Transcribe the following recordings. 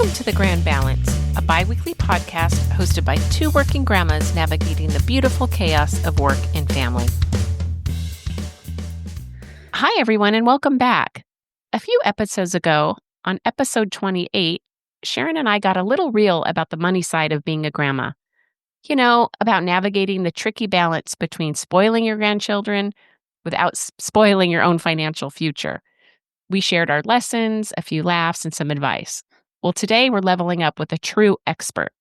Welcome to The Grand Balance, a bi-weekly podcast hosted by two working grandmas navigating the beautiful chaos of work and family. Hi, everyone, and welcome back. A few episodes ago, on episode 28, Sharon and I got a little real about the money side of being a grandma. You know, about navigating the tricky balance between spoiling your grandchildren without spoiling your own financial future. We shared our lessons, a few laughs, and some advice. Well, today we're leveling up with a true expert.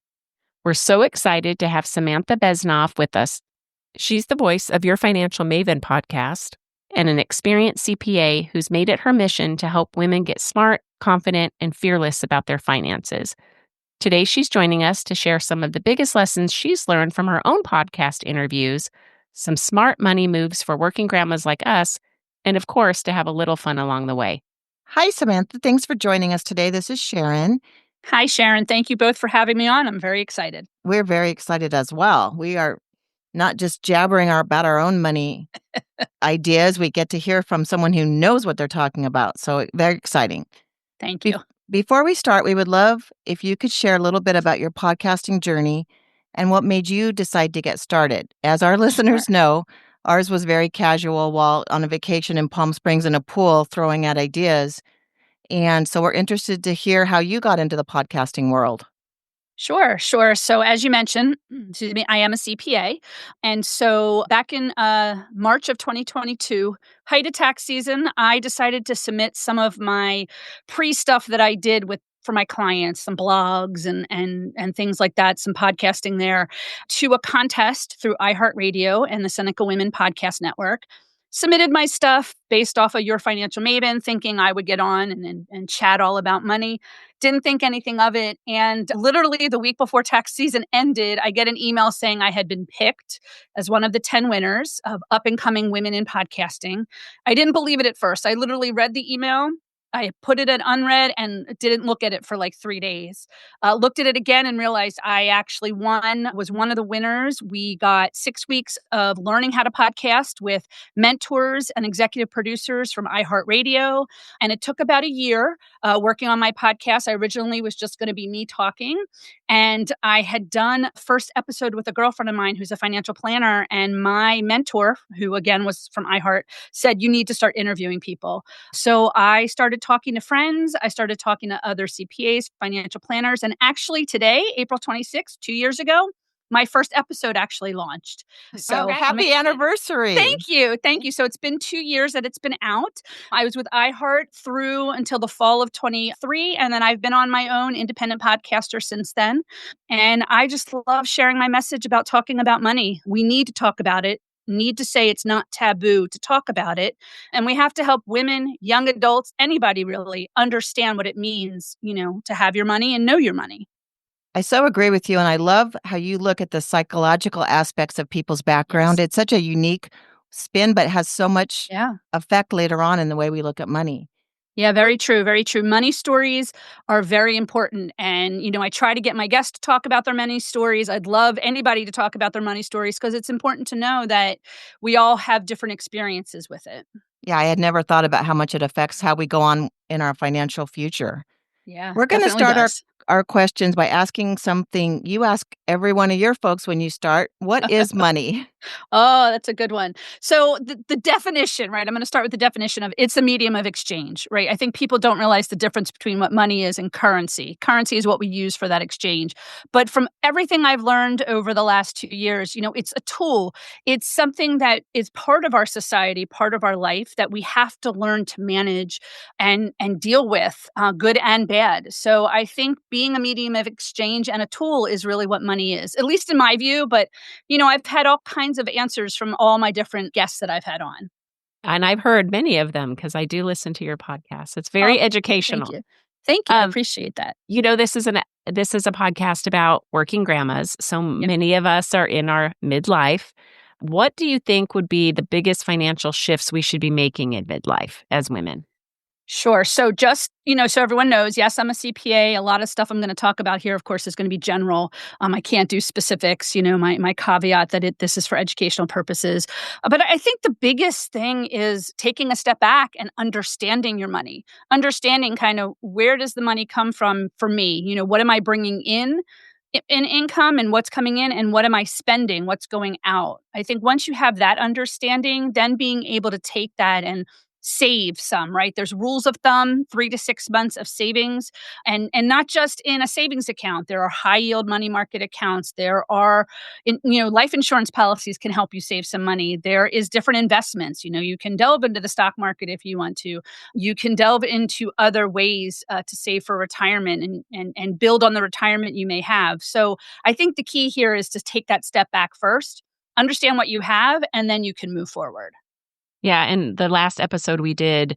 We're so excited to have Samantha Besnoff with us. She's the voice of Your Financial Maven podcast and an experienced CPA who's made it her mission to help women get smart, confident, and fearless about their finances. Today, she's joining us to share some of the biggest lessons she's learned from her own podcast interviews, some smart money moves for working grandmas like us, and of course, to have a little fun along the way. Hi, Samantha. Thanks for joining us today. This is Sharon. Hi, Sharon. Thank you both for having me on. I'm very excited. We're very excited as well. We are not just jabbering about our own money ideas. We get to hear from someone who knows what they're talking about. So very exciting. Thank you. Before we start, we would love if you could share a little bit about your podcasting journey and what made you decide to get started. As our listeners know, ours was very casual while on a vacation in Palm Springs in a pool throwing out ideas. And so we're interested to hear how you got into the podcasting world. Sure. So as you mentioned, I am a CPA. And so back in March of 2022, height of tax season, I decided to submit some of my pre-stuff that I did for my clients, some blogs and things like that, some podcasting there, to a contest through iHeartRadio and the Seneca Women Podcast Network. Submitted my stuff based off of Your Financial Maven, thinking I would get on and chat all about money. Didn't think anything of it. And literally the week before tax season ended, I get an email saying I had been picked as one of the 10 winners of up-and-coming women in podcasting. I didn't believe it at first. I literally read the email. I put it at unread and didn't look at it for like 3 days. Looked at it again and realized I actually was one of the winners. We got 6 weeks of learning how to podcast with mentors and executive producers from iHeartRadio. And it took about a year working on my podcast. I originally was just going to be me talking. And I had done first episode with a girlfriend of mine who's a financial planner. And my mentor, who again was from iHeart, said, you need to start interviewing people. So I started talking to friends. I started talking to other CPAs, financial planners. And actually today, April 26th, 2 years ago, my first episode actually launched. So happy anniversary. Thank you. So it's been 2 years that it's been out. I was with iHeart through until the fall of 23. And then I've been on my own independent podcaster since then. And I just love sharing my message about talking about money. We need to talk about it. Need to say it's not taboo to talk about it. And we have to help women, young adults, anybody really understand what it means, to have your money and know your money. I so agree with you. And I love how you look at the psychological aspects of people's background. Yes. It's such a unique spin, but has so much effect later on in the way we look at money. Yeah, very true. Very true. Money stories are very important. And, I try to get my guests to talk about their money stories. I'd love anybody to talk about their money stories because it's important to know that we all have different experiences with it. Yeah, I had never thought about how much it affects how we go on in our financial future. Yeah, we're going to start our questions by asking something you ask every one of your folks when you start. What is money? Oh, that's a good one. So the definition, right? I'm going to start with the definition of it's a medium of exchange, right? I think people don't realize the difference between what money is and currency. Currency is what we use for that exchange. But from everything I've learned over the last 2 years, it's a tool. It's something that is part of our society, part of our life that we have to learn to manage and deal with, good and bad. So I think being a medium of exchange and a tool is really what money is, at least in my view. But, I've had all kinds of answers from all my different guests that I've had on. And I've heard many of them because I do listen to your podcast. It's very educational. Thank you. I appreciate that. This is a podcast about working grandmas. So many of us are in our midlife. What do you think would be the biggest financial shifts we should be making in midlife as women? Sure. So just, so everyone knows, yes, I'm a CPA. A lot of stuff I'm going to talk about here, of course, is going to be general. I can't do specifics, my caveat that this is for educational purposes. But I think the biggest thing is taking a step back and understanding your money, understanding kind of where does the money come from for me? What am I bringing in income and what's coming in and what am I spending, what's going out. I think once you have that understanding, then being able to take that and save some, right? There's rules of thumb, 3 to 6 months of savings, and not just in a savings account. There are high yield money market accounts. There are life insurance policies can help you save some money. There is different investments. You can delve into the stock market if you want to. You can delve into other ways to save for retirement and build on the retirement you may have. So I think the key here is to take that step back first, understand what you have, and then you can move forward. Yeah, and the last episode we did,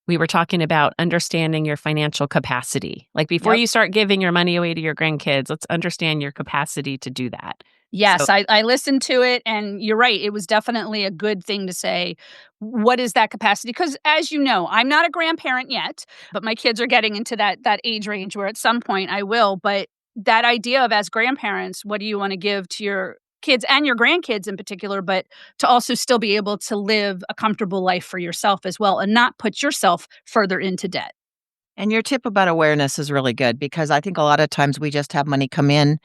we were talking about understanding your financial capacity. Like before Yep. you start giving your money away to your grandkids, let's understand your capacity to do that. Yes, So, I listened to it, and you're right. It was definitely a good thing to say. What is that capacity? Because as you know, I'm not a grandparent yet, but my kids are getting into that age range where at some point I will. But that idea of as grandparents, what do you want to give to your kids and your grandkids in particular, but to also still be able to live a comfortable life for yourself as well and not put yourself further into debt. And your tip about awareness is really good because I think a lot of times we just have money come in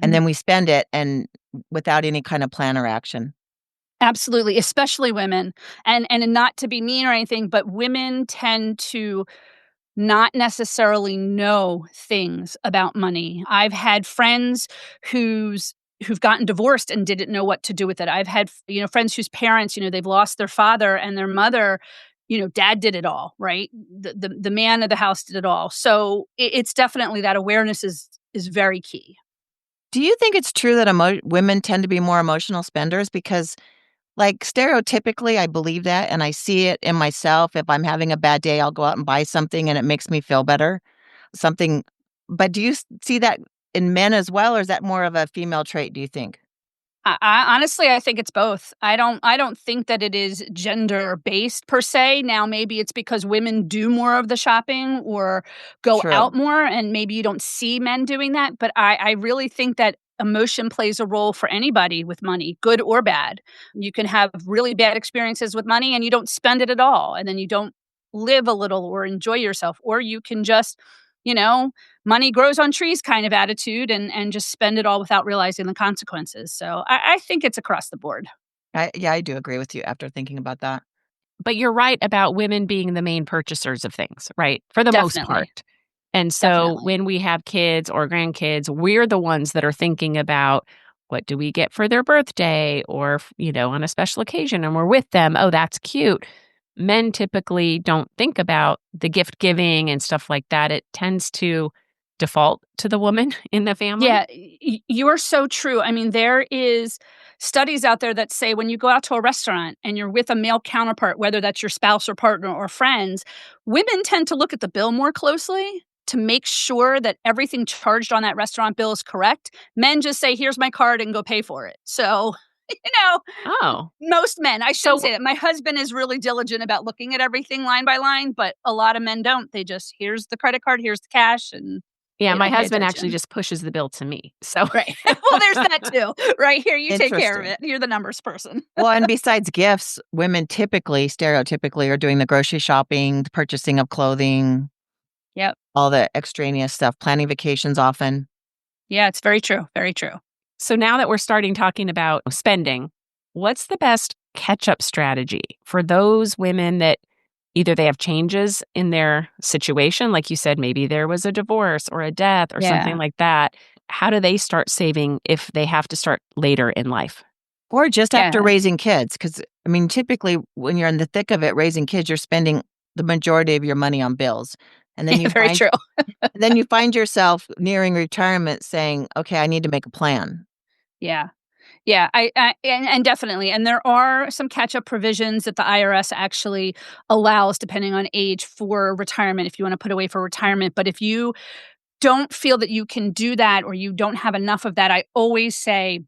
and Mhm. then we spend it and without any kind of plan or action. Absolutely, especially women. And not to be mean or anything, but women tend to not necessarily know things about money. I've had friends who've gotten divorced and didn't know what to do with it. I've had, friends whose parents, they've lost their father and their mother, dad did it all, right? The man of the house did it all. So it's definitely that awareness is very key. Do you think it's true that women tend to be more emotional spenders? Because, like, stereotypically, I believe that, and I see it in myself. If I'm having a bad day, I'll go out and buy something, and it makes me feel better. Something, but do you see that in men as well, or is that more of a female trait? Do you think? I honestly, I think it's both. I don't think that it is gender based per se. Now, maybe it's because women do more of the shopping or go True. out more, and maybe you don't see men doing that. But I really think that emotion plays a role for anybody with money, good or bad. You can have really bad experiences with money and you don't spend it at all, and then you don't live a little or enjoy yourself, or you can just, you know, money grows on trees kind of attitude and just spend it all without realizing the consequences. So I think it's across the board. Yeah, I do agree with you after thinking about that. but you're right about women being the main purchasers of things, right? For the most Definitely. part. And so Definitely. when we have kids or grandkids, we're the ones that are thinking about what do we get for their birthday or, on a special occasion and we're with them. Oh, that's cute. Men typically don't think about the gift giving and stuff like that. It tends to default to the woman in the family. Yeah, you are so true. I mean, there is studies out there that say when you go out to a restaurant and you're with a male counterpart, whether that's your spouse or partner or friends, women tend to look at the bill more closely to make sure that everything charged on that restaurant bill is correct. Men just say, "Here's my card," and go pay for it. So, you know, Oh, most men, I shouldn't so say that. My husband is really diligent about looking at everything line by line, but a lot of men don't. They just, "Here's the credit card, here's the cash," and yeah, they my don't pay husband actually attention. just pushes the bill to me. So Right. Well, there's that too. Right here, you take care of Interesting. it. You're the numbers person. Well, and besides gifts, women typically, stereotypically, are doing the grocery shopping, the purchasing of clothing, Yep. all the extraneous stuff, planning vacations often. Yeah, it's very true. Very true. So now that we're starting talking about spending, what's the best catch up strategy for those women that either they have changes in their situation, like you said, maybe there was a divorce or a death or something Yeah. like that? How do they start saving if they have to start later in life? Or just after Yeah. raising kids, because I mean, typically, when you're in the thick of it, raising kids, you're spending the majority of your money on bills, and then Yeah, very true. you find yourself nearing retirement saying, "Okay, I need to make a plan." Yeah. Yeah, and definitely, and there are some catch-up provisions that the IRS actually allows depending on age for retirement if you wanna put away for retirement, but if you don't feel that you can do that or you don't have enough of that, I always say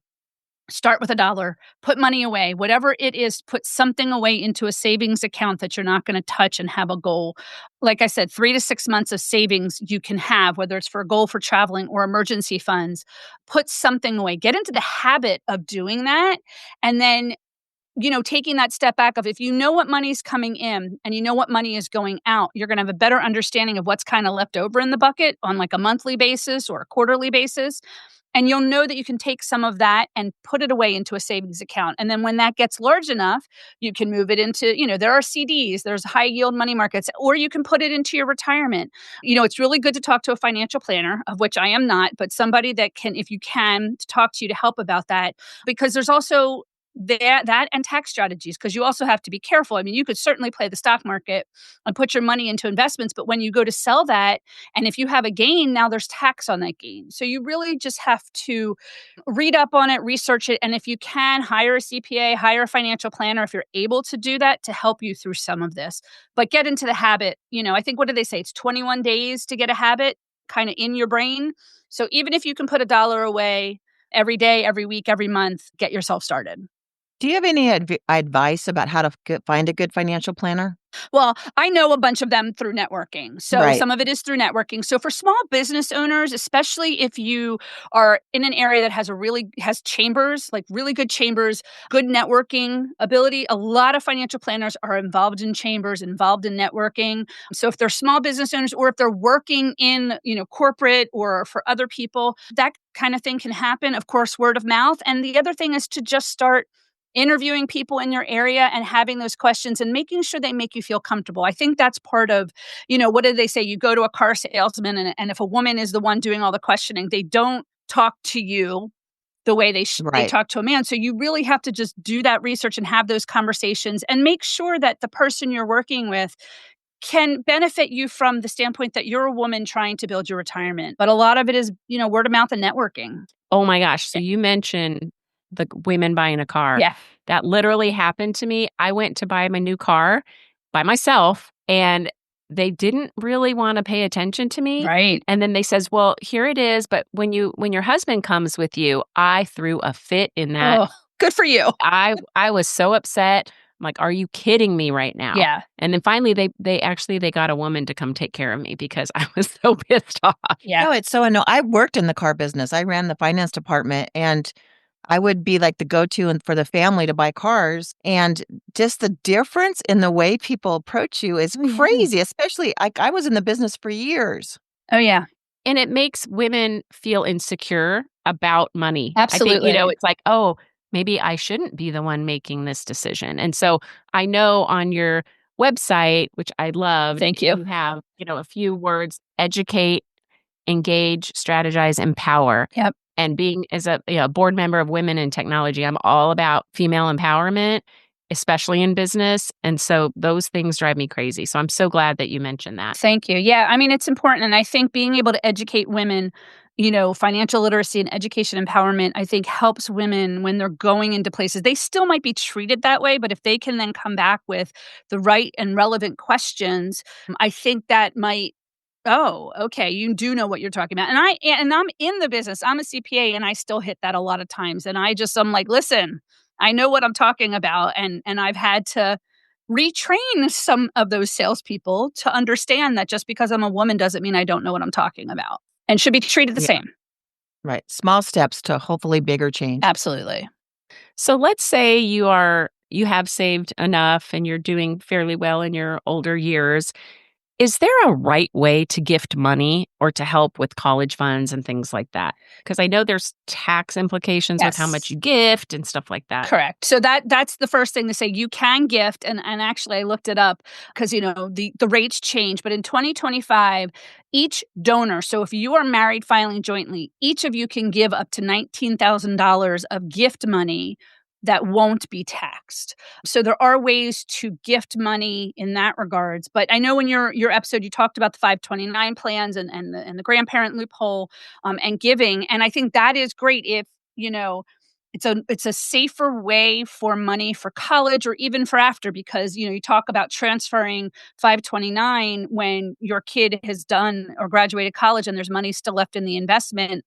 Start with $1, put money away, whatever it is, put something away into a savings account that you're not going to touch and have a goal. Like I said, 3 to 6 months of savings you can have, whether it's for a goal for traveling or emergency funds. Put something away. Get into the habit of doing that. And then, taking that step back of, if you know what money's coming in and you know what money is going out, you're going to have a better understanding of what's kind of left over in the bucket on like a monthly basis or a quarterly basis. And you'll know that you can take some of that and put it away into a savings account. And then when that gets large enough, you can move it into, there are CDs, there's high yield money markets, or you can put it into your retirement. It's really good to talk to a financial planner, of which I am not, but somebody that can, if you can, to talk to you to help about that. Because there's also that and tax strategies, because you also have to be careful. I mean, you could certainly play the stock market and put your money into investments, but when you go to sell that, and if you have a gain, now there's tax on that gain. So you really just have to read up on it, research it, and if you can, hire a CPA, hire a financial planner if you're able to do that, to help you through some of this. But get into the habit. I think, what do they say? It's 21 days to get a habit kind of in your brain. So even if you can put $1 away every day, every week, every month, get yourself started. Do you have any advice about how to find a good financial planner? Well, I know a bunch of them through networking. So Right. some of it is through networking. So for small business owners, especially if you are in an area that has chambers, like really good chambers, good networking ability, a lot of financial planners are involved in chambers, involved in networking. So if they're small business owners, or if they're working in, corporate or for other people, that kind of thing can happen. Of course, word of mouth. And the other thing is to just start interviewing people in your area and having those questions and making sure they make you feel comfortable. I think that's part of, what do they say? You go to a car salesman, and if a woman is the one doing all the questioning, they don't talk to you the way they Right. talk to a man. So you really have to just do that research and have those conversations and make sure that the person you're working with can benefit you from the standpoint that you're a woman trying to build your retirement. But a lot of it is, word of mouth and networking. Oh my gosh. So you mentioned the women buying a car. Yeah. That literally happened to me. I went to buy my new car by myself, and they didn't really want to pay attention to me. Right. And then they says, "Well, here it is, but when your husband comes with you," I threw a fit in that. Oh, good for you. I was so upset. I'm like, "Are you kidding me right now?" Yeah. And then finally they got a woman to come take care of me because I was so pissed off. Yeah. No, it's so annoying. I worked in the car business. I ran the finance department, and I would be like the go-to and for the family to buy cars. And just the difference in the way people approach you is Oh, yeah. crazy, especially I was in the business for years. Oh, yeah. And it makes women feel insecure about money. Absolutely. I think, it's like, oh, maybe I shouldn't be the one making this decision. And so I know on your website, which I love, Thank you. you have, a few words: educate, engage, strategize, empower. Yep. And being as a board member of Women in Technology, I'm all about female empowerment, especially in business. And so those things drive me crazy. So I'm so glad that you mentioned that. Thank you. Yeah, I mean, it's important. And I think being able to educate women, financial literacy and education empowerment, I think helps women when they're going into places. They still might be treated that way, but if they can then come back with the right and relevant questions, I think that might, oh, okay, you do know what you're talking about. And I'm in the business. I'm a CPA, and I still hit that a lot of times. And I'm like, listen, I know what I'm talking about, and I've had to retrain some of those salespeople to understand that just because I'm a woman doesn't mean I don't know what I'm talking about, and should be treated the Yeah. same. Right. Small steps to hopefully bigger change. Absolutely. So let's say you have saved enough and you're doing fairly well in your older years. Is there a right way to gift money or to help with college funds and things like that? Because I know there's tax implications with how much Yes. you gift and stuff like that. Correct. So that's the first thing to say. You can gift, and actually I looked it up because the rates change. But in 2025, each donor, so if you are married filing jointly, each of you can give up to $19,000 of gift money that won't be taxed. So there are ways to gift money in that regards. But I know in your episode you talked about the 529 plans and the grandparent loophole and giving, and I think that is great if it's a safer way for money for college or even for after, because you talk about transferring 529 when your kid has done or graduated college and there's money still left in the investment.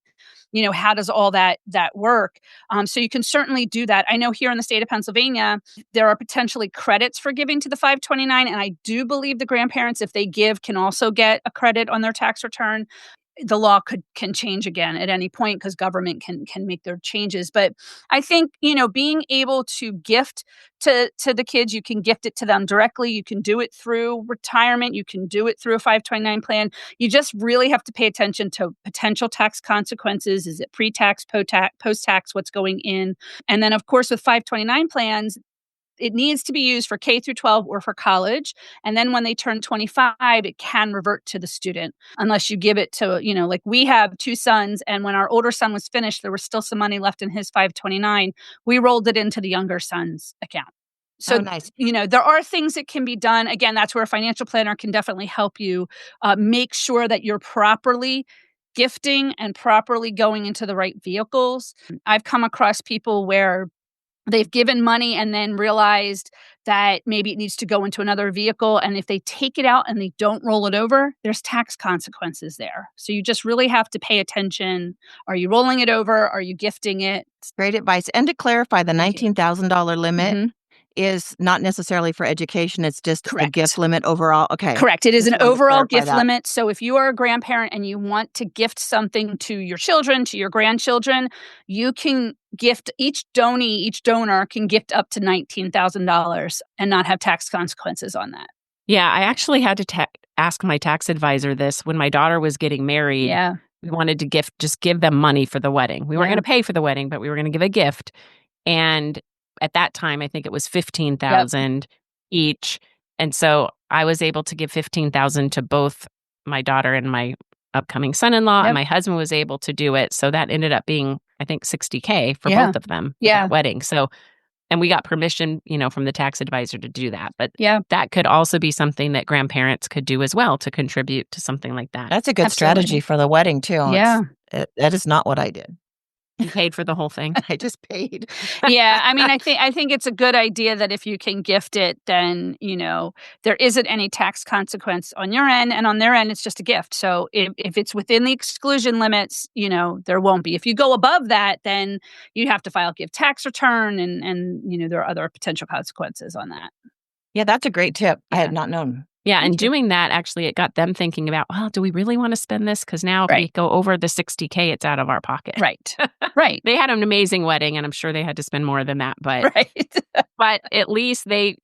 how does all that work? So you can certainly do that. I know here in the state of Pennsylvania, there are potentially credits for giving to the 529. And I do believe the grandparents, if they give, can also get a credit on their tax return. The law can change again at any point because government can make their changes. But I think, being able to gift to the kids, you can gift it to them directly. You can do it through retirement. You can do it through a 529 plan. You just really have to pay attention to potential tax consequences. Is it pre-tax, post-tax, what's going in? And then, of course, with 529 plans, it needs to be used for K through 12 or for college. And then when they turn 25, it can revert to the student unless you give it to, like we have 2 sons. And when our older son was finished, there was still some money left in his 529. We rolled it into the younger son's account. So, nice. There are things that can be done. Again, that's where a financial planner can definitely help you make sure that you're properly gifting and properly going into the right vehicles. I've come across people where they've given money and then realized that maybe it needs to go into another vehicle. And if they take it out and they don't roll it over, there's tax consequences there. So you just really have to pay attention. Are you rolling it over? Are you gifting it? It's great advice. And to clarify, the $19,000 limit Mhm. is not necessarily for education. It's just a Correct. gift limit overall. Okay. Correct. It is Just an wanted to overall clarify gift that. limit. So if you are a grandparent and you want to gift something to your children, to your grandchildren, you can gift each donor can gift up to $19,000 and not have tax consequences on that. Yeah, I actually had to ask my tax advisor this when my daughter was getting married. Yeah. We wanted to just give them money for the wedding. We weren't Yeah. going to pay for the wedding, but we were going to give a gift. And at that time, I think it was $15,000 each. And so I was able to give $15,000 to both my daughter and my upcoming son-in-law, Yep. and my husband was able to do it. So that ended up being, I think, $60K for Yeah. both of them for Yeah. that wedding. So, and we got permission, from the tax advisor to do that. But Yeah. that could also be something that grandparents could do as well to contribute to something like that. That's a good strategy for the wedding, too. Yeah. That is not what I did. You paid for the whole thing. I just paid. Yeah, I mean, I think it's a good idea that if you can gift it, then, there isn't any tax consequence on your end, and on their end, it's just a gift. So if it's within the exclusion limits, there won't be. If you go above that, then you have to file a gift tax return, and there are other potential consequences on that. Yeah, that's a great tip. I Yeah. had not known. Yeah, Thank and you. doing that, actually, it got them thinking about, well, do we really want to spend this? Because now if we Right. go over the $60K, it's out of our pocket. Right. Right. They had an amazing wedding, and I'm sure they had to spend more than that. But Right. but at least they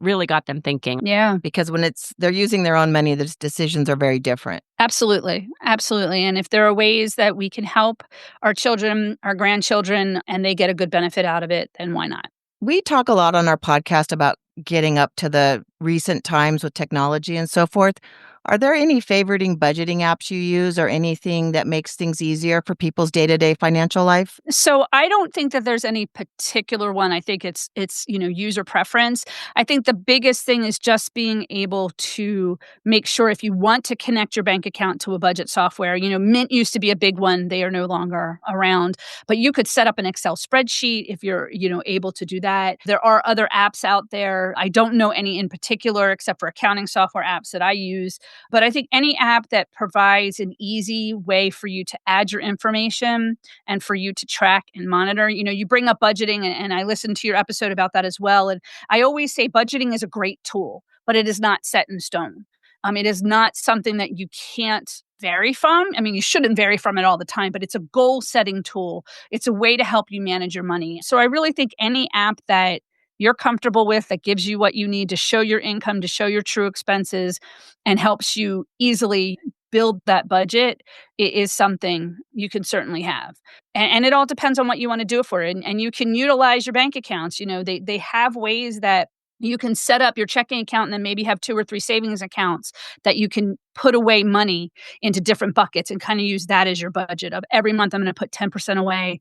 really got them thinking. Yeah. Because when they're using their own money, the decisions are very different. Absolutely. Absolutely. And if there are ways that we can help our children, our grandchildren, and they get a good benefit out of it, then why not? We talk a lot on our podcast about getting up to the recent times with technology and so forth. Are there any favoriting budgeting apps you use or anything that makes things easier for people's day-to-day financial life? So I don't think that there's any particular one. I think it's user preference. I think the biggest thing is just being able to make sure if you want to connect your bank account to a budget software, Mint used to be a big one. They are no longer around, but you could set up an Excel spreadsheet if you're, able to do that. There are other apps out there. I don't know any in particular except for accounting software apps that I use. But I think any app that provides an easy way for you to add your information and for you to track and monitor, you bring up budgeting, and I listened to your episode about that as well. And I always say budgeting is a great tool, but it is not set in stone. It is not something that you can't vary from. I mean, you shouldn't vary from it all the time, but it's a goal setting tool. It's a way to help you manage your money. So I really think any app that you're comfortable with, that gives you what you need to show your income, to show your true expenses, and helps you easily build that budget, it is something you can certainly have. And it all depends on what you want to do it for. And you can utilize your bank accounts. They have ways that you can set up your checking account and then maybe have 2 or 3 savings accounts that you can put away money into different buckets and kind of use that as your budget of every month I'm going to put 10% away,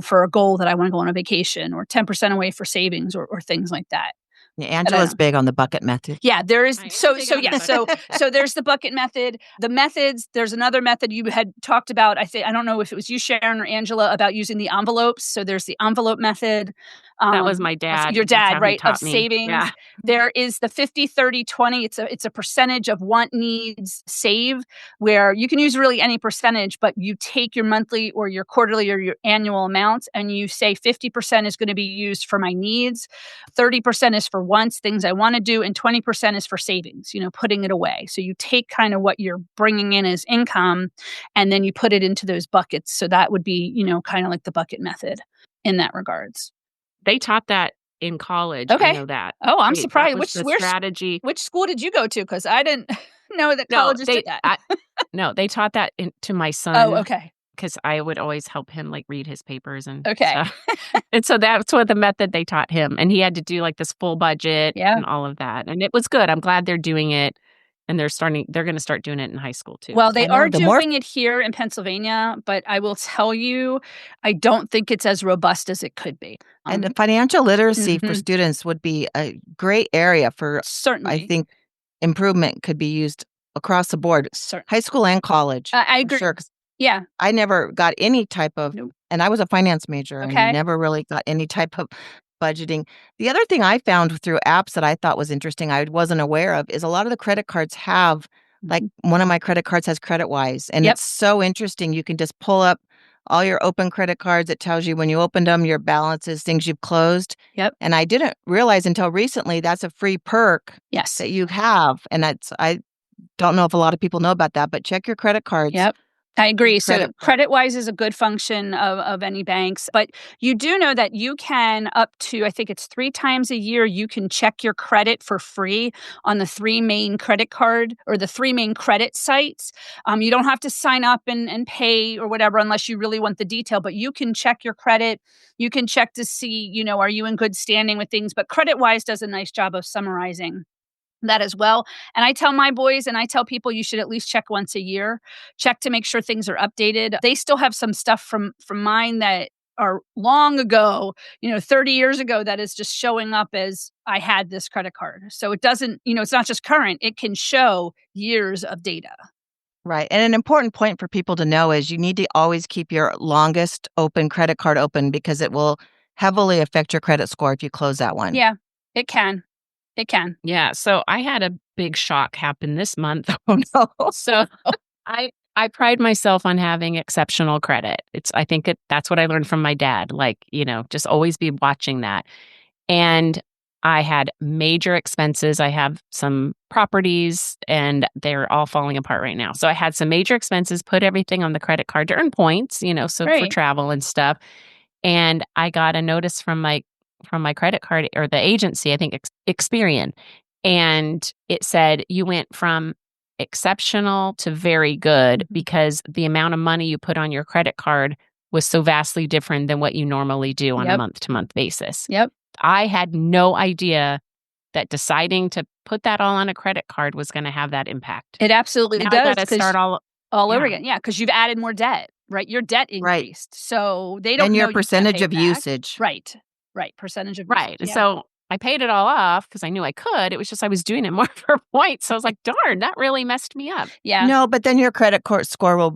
for a goal that I want to go on a vacation, or 10% away for savings or things like that. Yeah, I don't Angela's know. big on the bucket method. Yeah, there is. I am So big so on the yeah, so bucket. so there's the bucket method. The methods. There's another method you had talked about. I don't know if it was you, Sharon, or Angela, about using the envelopes. So there's the envelope method. That was my dad. Your That's dad, how he right? Of taught me. savings. Yeah. There is the 50-30-20. It's a percentage of want, needs, save, where you can use really any percentage, but you take your monthly or your quarterly or your annual amounts and you say 50% is going to be used for my needs, 30% is for wants, things I want to do, and 20% is for savings, putting it away. So you take kind of what you're bringing in as income and then you put it into those buckets. So that would be, kind of like the bucket method in that regards. They taught that in college. I Okay. know that. Oh, I'm That surprised. was the strategy. Which school did you go to? Because I didn't know that No, colleges did that. no, they taught that to my Oh, son okay. because I would always help him like read his papers and Okay. stuff. And so that's what the method they taught him. And he had to do like this full budget Yeah. and all of that. And it was good. I'm glad they're doing it. And they're going to start doing it in high school too. Well, they I know are the more doing it here in Pennsylvania, but I will tell you, I don't think it's as robust as it could be. and the financial literacy for Mhm. students would be a great area for, I Certainly. think, improvement could be used across the board, Cer- high school and college. I for agree. sure, 'cause Yeah. I never got any type of, Nope. and I was a finance major Okay. and never really got any type of budgeting. The other thing I found through apps that I thought was interesting, I wasn't aware of, is a lot of the credit cards have, like Mhm. one of my credit cards has CreditWise, and Yep. it's so interesting. You can just pull up all your open credit cards. It tells you when you opened them, your balances, things you've closed. Yep. And I didn't realize until recently that's a free perk Yes. that you have. And I don't know if a lot of people know about that, but check your credit cards. Yep. I agree. So Credit part. CreditWise is a good function of any banks, but you do know that you can up to, I think it's 3 times a year, you can check your credit for free on the 3 main credit card or the 3 main credit sites. You don't have to sign up and pay or whatever unless you really want the detail, but you can check your credit. You can check to see, are you in good standing with things? But CreditWise does a nice job of summarizing that as well. And I tell my boys and I tell people you should at least check once a year, check to make sure things are updated. They still have some stuff from mine that are long ago, 30 years ago, that is just showing up as I had this credit card. So it doesn't, it's not just current, it can show years of data. Right. And an important point for people to know is you need to always keep your longest open credit card open because it will heavily affect your credit score if you close that one. Yeah, it can. It can. Yeah. So I had a big shock happen this month. Oh, no. So I pride myself on having exceptional credit. I think that's what I learned from my dad. Like, just always be watching that. And I had major expenses. I have some properties and they're all falling apart right now. So I had some major expenses, put everything on the credit card to earn points, so for Right. travel and stuff. And I got a notice from my credit card or the agency, I think Experian. And it said you went from exceptional to very good because the amount of money you put on your credit card was so vastly different than what you normally do on a Yep. month-to-month basis. Yep. I had no idea that deciding to put that all on a credit card was going to have that impact. It absolutely Now I does. got to start all over yeah. again. Yeah, because you've added more debt, right? Your debt Right. increased. So they don't And know your you can't percentage pay of it back. usage. Right. Percentage of Right. usage. And Yeah. so I paid it all off because I knew I could. It was just I was doing it more for points. So I was like, darn, that really messed me up. Yeah. No, but then your credit score will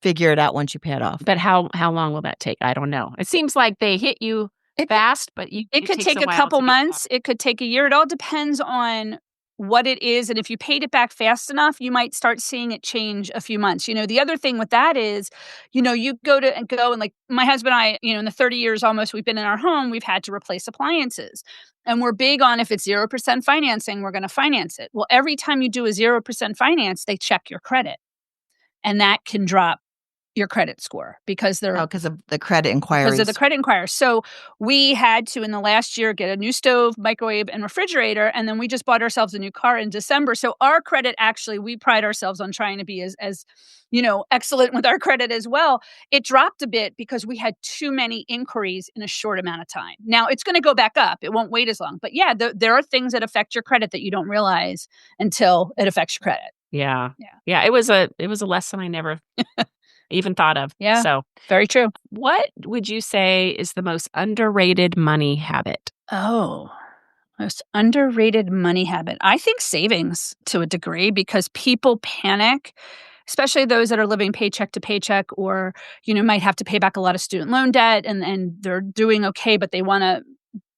figure it out once you pay it off. But how long will that take? I don't know. It seems like they hit you fast, but It could takes take a while couple to get months. back. It could take a year. It all depends on what it is. And if you paid it back fast enough, you might start seeing it change a few months. The other thing with that is, you go and like my husband and I, in the 30 years almost we've been in our home, we've had to replace appliances. And we're big on if it's 0% financing, we're going to finance it. Well, every time you do a 0% finance, they check your credit. And that can drop your credit score because they're because of the credit inquiries. because of the credit inquiry. So we had to, in the last year, get a new stove, microwave, and refrigerator. And then we just bought ourselves a new car in December. So our credit, actually, we pride ourselves on trying to be as excellent with our credit as well. It dropped a bit because we had too many inquiries in a short amount of time. Now it's going to go back up. It won't wait as long. But yeah, there are things that affect your credit that you don't realize until it affects your credit. Yeah. It was a lesson I never even thought of. Yeah. So very true. What would you say is the most underrated money habit? Oh, Most underrated money habit. I think savings to a degree because people panic, especially those that are living paycheck to paycheck or, might have to pay back a lot of student loan debt and they're doing okay, but they want to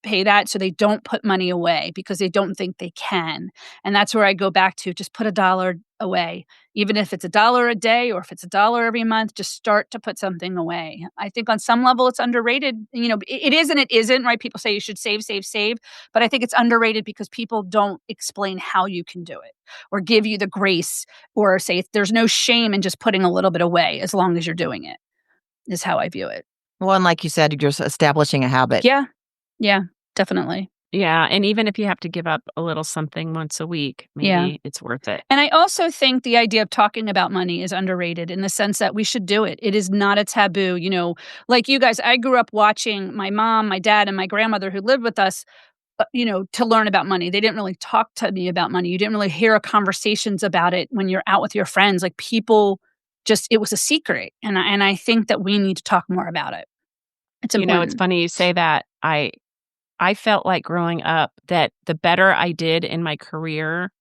pay that so they don't put money away because they don't think they can. And that's where I go back to just put $1 away. Even if it's $1 a day or if it's $1 every month, just start to put something away. I think on some level it's underrated. It is and it isn't, right? People say you should save, save, save. But I think it's underrated because people don't explain how you can do it or give you the grace or say there's no shame in just putting a little bit away as long as you're doing it, is how I view it. Well, and like you said, you're just establishing a habit. Yeah. Yeah, definitely. Yeah, and even if you have to give up a little something once a week, maybe it's worth it. And I also think the idea of talking about money is underrated in the sense that we should do it. It is not a taboo. Like you guys, I grew up watching my mom, my dad, and my grandmother who lived with us, to learn about money. They didn't really talk to me about money. You didn't really hear conversations about it when you're out with your friends. Like people it was a secret. And I think that we need to talk more about it. It's important. It's funny you say that. I felt like growing up that the better I did in my career,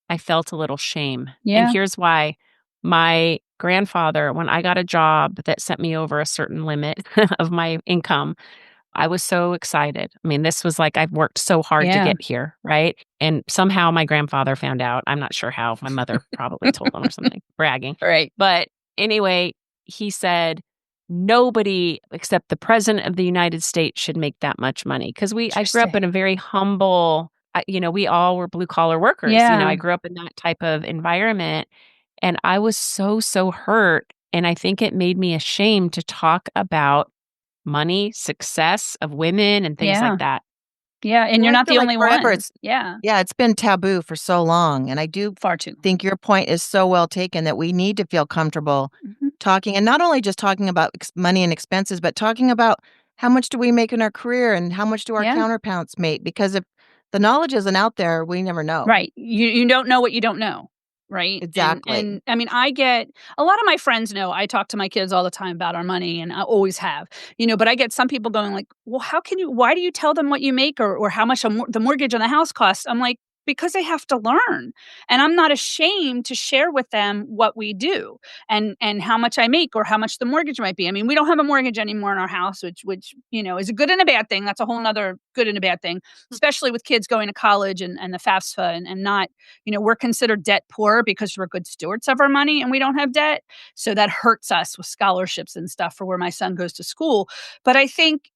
I felt a little shame. Yeah. And here's why. My grandfather, when I got a job that sent me over a certain limit of my income, I was so excited. I mean, this was like I've worked so hard to get here, right? And somehow my grandfather found out. I'm not sure how. My mother probably told him or something, bragging. Right. But anyway, he said, nobody except the president of the United States should make that much money. Because I grew up in a very humble, we all were blue collar workers. Yeah. I grew up in that type of environment. And I was so, so hurt. And I think it made me ashamed to talk about money, success of women and things like that. Yeah, and you're not the only one. Yeah, it's been taboo for so long. And I do far too think your point is so well taken that we need to feel comfortable talking, and not only just talking about money and expenses, but talking about how much do we make in our career and how much do our counterparts make? Because if the knowledge isn't out there, we never know. Right. You don't know what you don't know. Right. Exactly. And I mean, I get a lot of my friends know I talk to my kids all the time about our money and I always have, but I get some people going like, well, why do you tell them what you make or how much the mortgage on the house costs? I'm like, because they have to learn. And I'm not ashamed to share with them what we do and how much I make or how much the mortgage might be. I mean, we don't have a mortgage anymore in our house, which is a good and a bad thing. That's a whole nother good and a bad thing, especially with kids going to college and the FAFSA and not, we're considered debt poor because we're good stewards of our money and we don't have debt. So that hurts us with scholarships and stuff for where my son goes to school. But I think,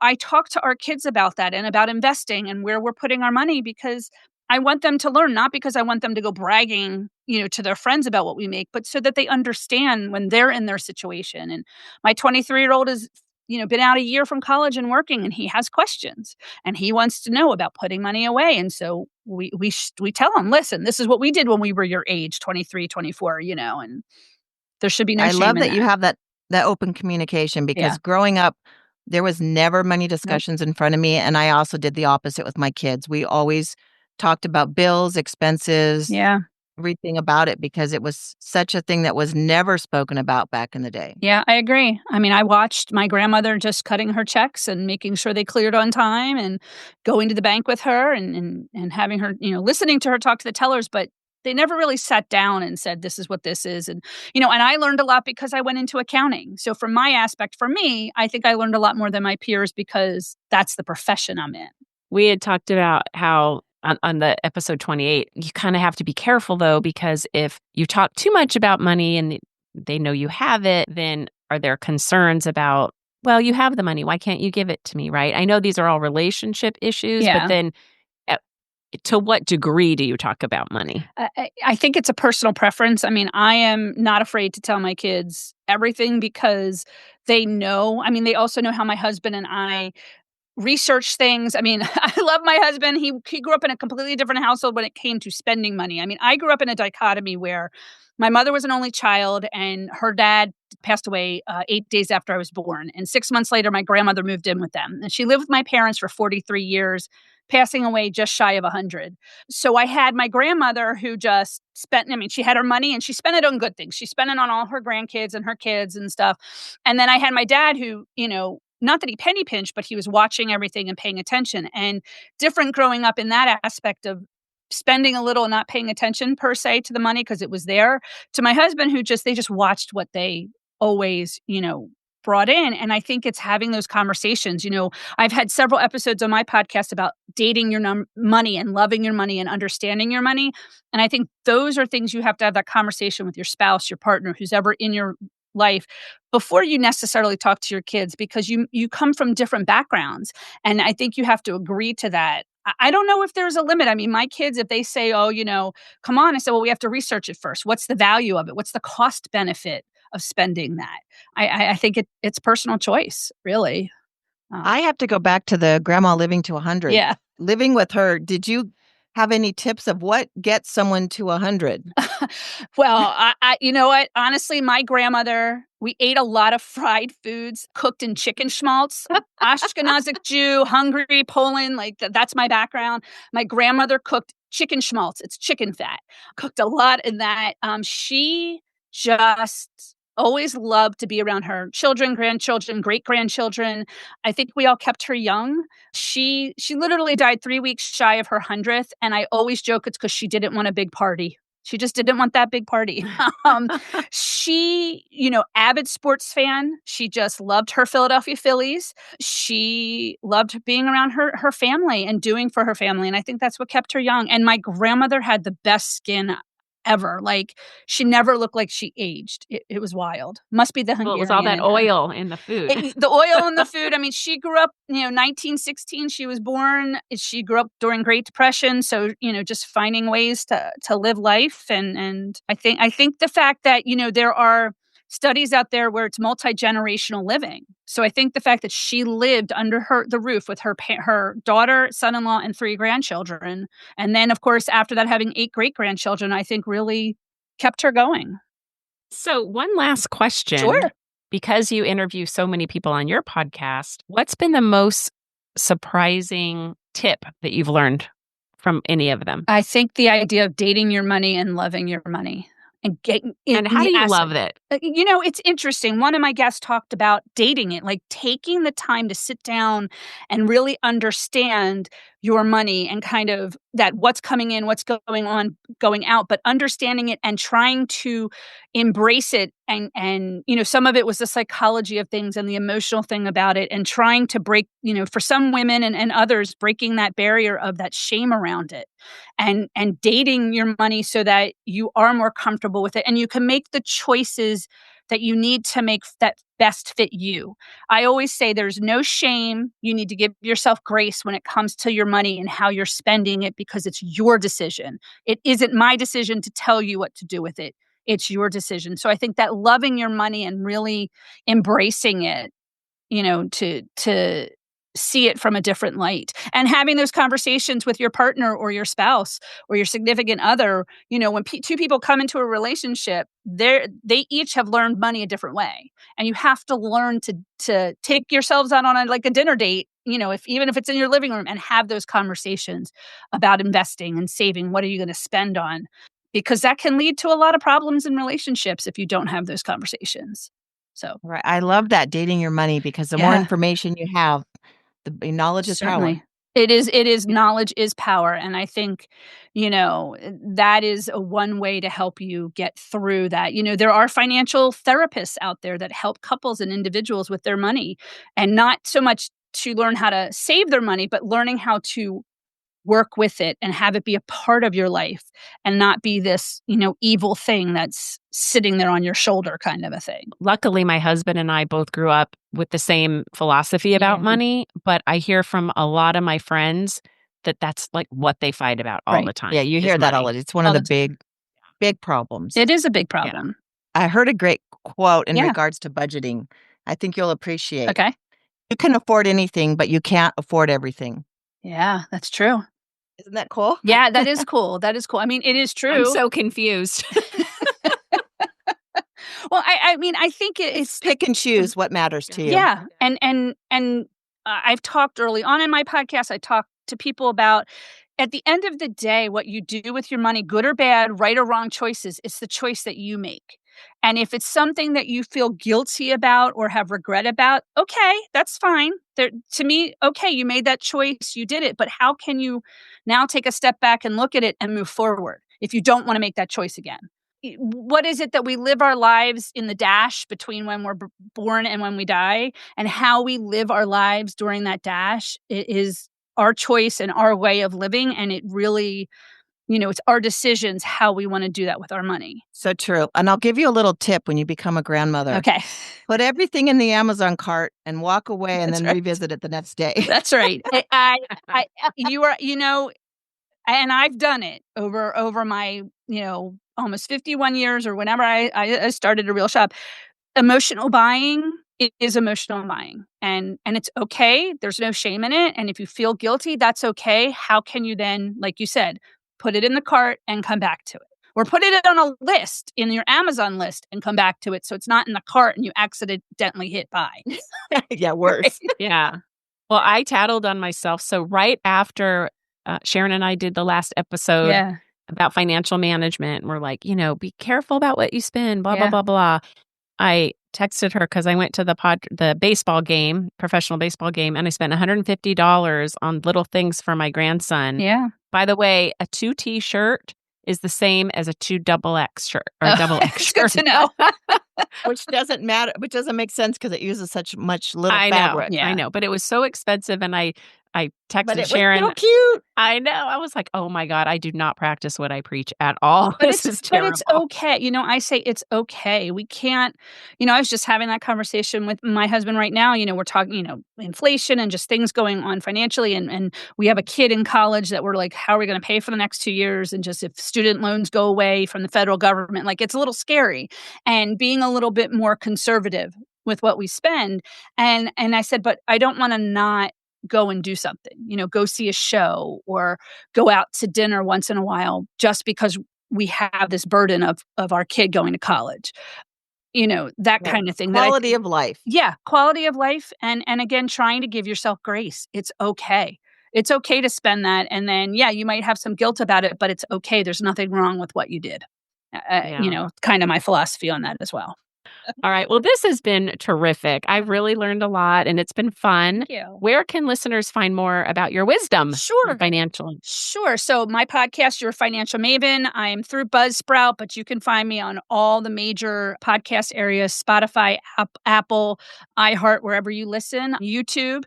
I talk to our kids about that and about investing and where we're putting our money because I want them to learn, not because I want them to go bragging, to their friends about what we make, but so that they understand when they're in their situation. And my 23-year-old has, been out a year from college and working, and he has questions, and he wants to know about putting money away. And so we tell him, listen, this is what we did when we were your age, 23, 24, and there should be no shame in that. I love that you have that open communication because growing up, there was never money discussions in front of me, and I also did the opposite with my kids. We always talked about bills, expenses, everything about it because it was such a thing that was never spoken about back in the day. Yeah, I agree. I mean, I watched my grandmother just cutting her checks and making sure they cleared on time and going to the bank with her and having her, listening to her talk to the tellers, but they never really sat down and said, this is what this is. And, and I learned a lot because I went into accounting. So from my aspect, for me, I think I learned a lot more than my peers because that's the profession I'm in. We had talked about how on the episode 28, you kind of have to be careful, though, because if you talk too much about money and they know you have it, then are there concerns about, well, you have the money. Why can't you give it to me, right? I know these are all relationship issues, but then to what degree do you talk about money? I think it's a personal preference. I mean, I am not afraid to tell my kids everything because they know. I mean, they also know how my husband and I research things. I mean, I love my husband. He grew up in a completely different household when it came to spending money. I mean, I grew up in a dichotomy where my mother was an only child and her dad passed away 8 days after I was born. And 6 months later, my grandmother moved in with them. And she lived with my parents for 43 years, passing away just shy of 100. So I had my grandmother who just spent, she had her money and she spent it on good things. She spent it on all her grandkids and her kids and stuff. And then I had my dad who, not that he penny pinched, but he was watching everything and paying attention. And different growing up in that aspect of spending a little and not paying attention per se to the money because it was there, to my husband who they just watched what they always, brought in. And I think it's having those conversations. I've had several episodes on my podcast about dating your money and loving your money and understanding your money. And I think those are things you have to have that conversation with your spouse, your partner, who's ever in your life before you necessarily talk to your kids, because you come from different backgrounds. And I think you have to agree to that. I don't know if there's a limit. I mean, my kids, if they say, oh, come on, I said, well, we have to research it first. What's the value of it? What's the cost benefit of spending that? I think it's personal choice, really. I have to go back to the grandma living to 100. Yeah. Living with her, did you have any tips of what gets someone to 100? Well, you know what? Honestly, my grandmother, we ate a lot of fried foods cooked in chicken schmaltz. Ashkenazic Jew, Hungary, Poland, that's my background. My grandmother cooked chicken schmaltz. It's chicken fat. Cooked a lot in that. She just always loved to be around her children, grandchildren, great-grandchildren. I think we all kept her young. She literally died 3 weeks shy of her 100th, and I always joke it's because she didn't want a big party. She just didn't want that big party. She, avid sports fan. She just loved her Philadelphia Phillies. She loved being around her family and doing for her family, and I think that's what kept her young. And my grandmother had the best skin ever. She never looked like she aged. It was wild. Must be the Hungarian. Well, it was all that in her. oil in the food. The oil in the food. I mean, she grew up, 1916, she was born. She grew up during Great Depression. So, just finding ways to live life. And I think the fact that, there are studies out there where it's multi-generational living. So I think the fact that she lived under the roof with her daughter, son-in-law, and 3 grandchildren, and then, of course, after that, having 8 great-grandchildren, I think really kept her going. So one last question. Sure. Because you interview so many people on your podcast, what's been the most surprising tip that you've learned from any of them? I think the idea of dating your money and loving your money. And how do you love it? It's interesting. One of my guests talked about dating it, like taking the time to sit down and really understand your money and kind of that what's coming in, what's going on, going out, but understanding it and trying to embrace it. And some of it was the psychology of things and the emotional thing about it, and trying to break, for some women and others, breaking that barrier of that shame around it, and dating your money so that you are more comfortable with it and you can make the choices that you need to make that best fit you. I always say there's no shame. You need to give yourself grace when it comes to your money and how you're spending it, because it's your decision. It isn't my decision to tell you what to do with it. It's your decision. So I think that loving your money and really embracing it, to see it from a different light, and having those conversations with your partner or your spouse or your significant other. When 2 people come into a relationship, they each have learned money a different way, and you have to learn to take yourselves out on a dinner date, even if it's in your living room, and have those conversations about investing and saving. What are you going to spend on? Because that can lead to a lot of problems in relationships if you don't have those conversations. So, Right. I love that, dating your money, because the more information you have, the knowledge is power. It is knowledge is power. And I think, that is one way to help you get through that. There are financial therapists out there that help couples and individuals with their money, and not so much to learn how to save their money, but learning how to work with it and have it be a part of your life and not be this, evil thing that's sitting there on your shoulder kind of a thing. Luckily, my husband and I both grew up with the same philosophy about money, but I hear from a lot of my friends that that's like what they fight about all the time. Yeah, you hear that all the time. It's one of the big problems. It is a big problem. Yeah. I heard a great quote in regards to budgeting. I think you'll appreciate. Okay. You can afford anything, but you can't afford everything. Yeah, that's true. Isn't that cool? Yeah, that is cool. That is cool. I mean, it is true. I'm so confused. Well, I think it's pick and choose what matters to you. Yeah. And I've talked early on in my podcast, I talked to people about, at the end of the day, what you do with your money, good or bad, right or wrong choices, it's the choice that you make. And if it's something that you feel guilty about or have regret about, okay, that's fine. To me, okay, you made that choice, you did it. But how can you now take a step back and look at it and move forward if you don't want to make that choice again? What is it that we live our lives in the dash between when we're born and when we die? And how we live our lives during that dash is our choice and our way of living. And it really, it's our decisions how we want to do that with our money. So true. And I'll give you a little tip when you become a grandmother. Okay. Put everything in the Amazon cart and walk away and That's then right. revisit it the next day. That's right. You are, and I've done it over my, almost 51 years or whenever I started a real shop. Emotional buying is emotional buying, and it's okay. There's no shame in it. And if you feel guilty, that's okay. How can you then, like you said, put it in the cart and come back to it? Or put it on a list in your Amazon list and come back to it so it's not in the cart and you accidentally hit buy. Yeah, worse. Yeah. Well, I tattled on myself. So right after Sharon and I did the last episode about financial management, and we're like, be careful about what you spend, blah, blah, blah, blah. I texted her because I went to the baseball game, professional baseball game, and I spent $150 on little things for my grandson. Yeah. By the way, a 2T shirt is the same as a 2XX shirt or a double X shirt. Good to know. Which doesn't matter, which doesn't make sense because it uses such much little I fabric. know, I know, but it was so expensive, and I texted But it Sharon. was so cute. I know. I was like, oh my God, I do not practice what I preach at all. But This is terrible. But it's okay. I say it's okay. We can't, I was just having that conversation with my husband right now. We're talking, inflation and just things going on financially. And we have a kid in college that we're like, how are we going to pay for the next 2 years? And just if student loans go away from the federal government, like it's a little scary. And being a little bit more conservative with what we spend. And I said, but I don't want to not go and do something, go see a show or go out to dinner once in a while just because we have this burden of our kid going to college, that kind of thing. Quality of life. Yeah. Quality of life. And again, trying to give yourself grace. It's okay. It's okay to spend that. And then, you might have some guilt about it, but it's okay. There's nothing wrong with what you did. Kind of my philosophy on that as well. All right. Well, this has been terrific. I've really learned a lot and it's been fun. Thank you. Where can listeners find more about your wisdom? Sure. Financial. Sure. So my podcast, Your Financial Maven, I am through Buzzsprout, but you can find me on all the major podcast areas, Spotify, Apple, iHeart, wherever you listen, YouTube.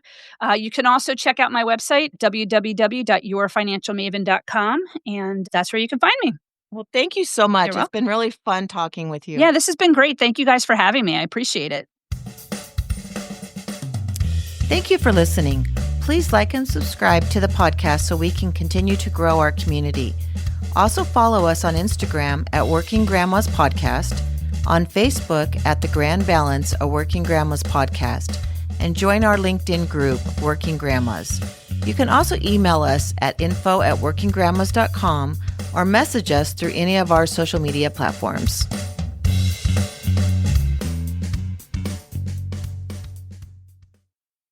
You can also check out my website, www.yourfinancialmaven.com, and that's where you can find me. Well, thank you so much. You're welcome. It's been really fun talking with you. Yeah, this has been great. Thank you guys for having me. I appreciate it. Thank you for listening. Please like and subscribe to the podcast so we can continue to grow our community. Also follow us on Instagram at Working Grandmas Podcast, on Facebook at The Grand Balance, a Working Grandmas Podcast, and join our LinkedIn group, Working Grandmas. You can also email us at info@workinggrandmas.com or message us through any of our social media platforms.